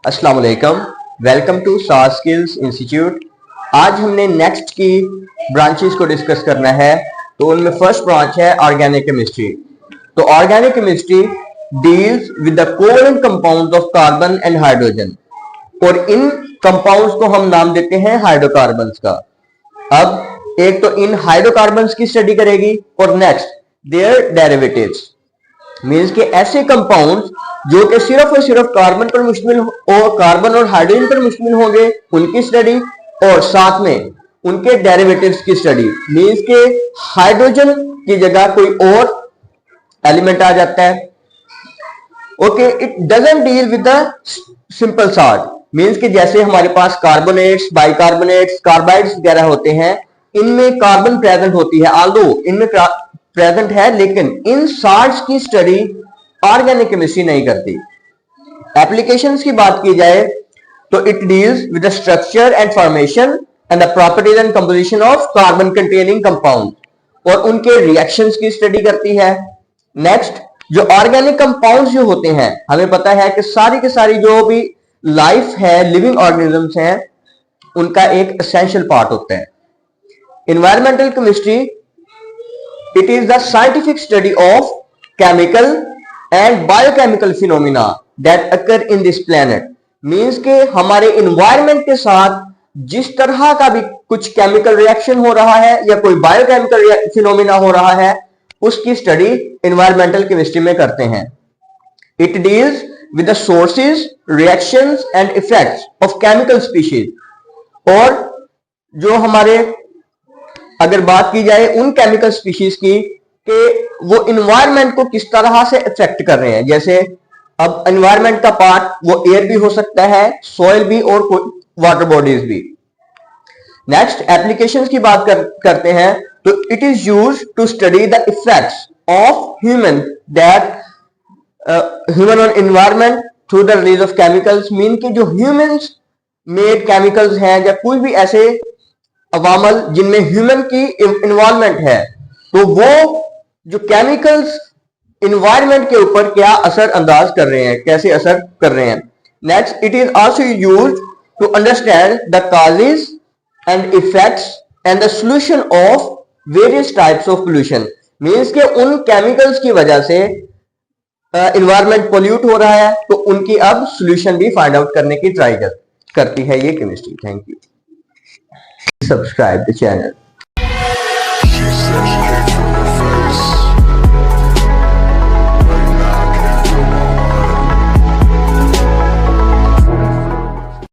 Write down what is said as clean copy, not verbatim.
अस्सलाम वालेकुम, welcome to सार स्किल्स इंस्टीट्यूट। आज हमने नेक्स्ट की ब्रांचेस को डिस्कस करना है। तो उनमें फर्स्ट ब्रांच है ऑर्गेनिक केमिस्ट्री। तो organic chemistry deals with the covalent compounds of carbon and hydrogen, और इन कंपाउंड्स को हम नाम देते हैं हाइड्रोकार्बन्स का। अब एक तो इन हाइड्रोकार्बन्स की स्टडी करेगी और नेक्स्ट देयर डेरिवेटिव्स, मींस के ऐसे कंपाउंड्स जो कि सिर्फ और सिर्फ कार्बन पर मुश्तमिल और कार्बन और हाइड्रोजन पर मुश्तमिल होंगे, उनकी स्टडी, और साथ में उनके डेरिवेटिव्स की स्टडी। मींस के हाइड्रोजन की जगह कोई और एलिमेंट आ जाता है। Okay, it doesn't deal with the simple salt, means कि जैसे हमारे पास कार्बोनेट्स, बाइकार्बोनेट्स, कार्बाइड्स वगैरह होते हैं, इनमें कार्बन प्रेजेंट होती है, ऑल्दो इनमें प्रेजेंट है, लेकिन इन सॉल्ट्स की स्टडी ऑर्गेनिक केमिस्ट्री नहीं करती। एप्लीकेशंस की बात की जाए तो it deals with the structure and formation and the properties and composition of carbon containing compound, और उनके रिएक्शंस की स्टडी करती है। नेक्स्ट, जो ऑर्गेनिक कंपाउंड्स जो होते हैं, हमें पता है कि सारी के सारी जो भी लाइफ है, लिविंग ऑर्गेनिजम्स हैं, उनका एक एसेंशियल पार्ट होता है। Environmental chemistry, it is the scientific study of chemical and biochemical phenomena that occur in this planet, means के हमारे environment के साथ जिस तरह का भी कुछ chemical reaction हो रहा है या कोई biochemical phenomena हो रहा है, उसकी study environmental chemistry में करते हैं। It deals with the sources, reactions and effects of chemical species, और जो हमारे अगर बात की जाए उन केमिकल स्पीशीज की कि वो एनवायरनमेंट को किस तरह से इफेक्ट कर रहे हैं। जैसे अब एनवायरनमेंट का पार्ट वो एयर भी हो सकता है, सॉइल भी, और वाटर बॉडीज भी। नेक्स्ट, एप्लीकेशंस की बात करते हैं तो it is used to study the effects of human on environment through the release of chemicals, mean के जो ह्यूमंस मेड केमिकल्स हैं या कोई भी ऐसे अवामल जिनमें ह्यूमन की इन्वॉल्वमेंट है, तो वो जो केमिकल्स इन्वायरमेंट के ऊपर क्या असर अंदाज कर रहे हैं, कैसे असर कर रहे हैं। Next, it is also used to understand the causes and effects and the solution of various types of pollution, means के उन केमिकल्स की वजह से इन्वायरमेंट पोल्यूट हो रहा है, तो उनकी अब सॉल्यूशन भी फाइंड आउट करने की ट्राई करती है ये chemistry. Thank you. Subscribe the channel.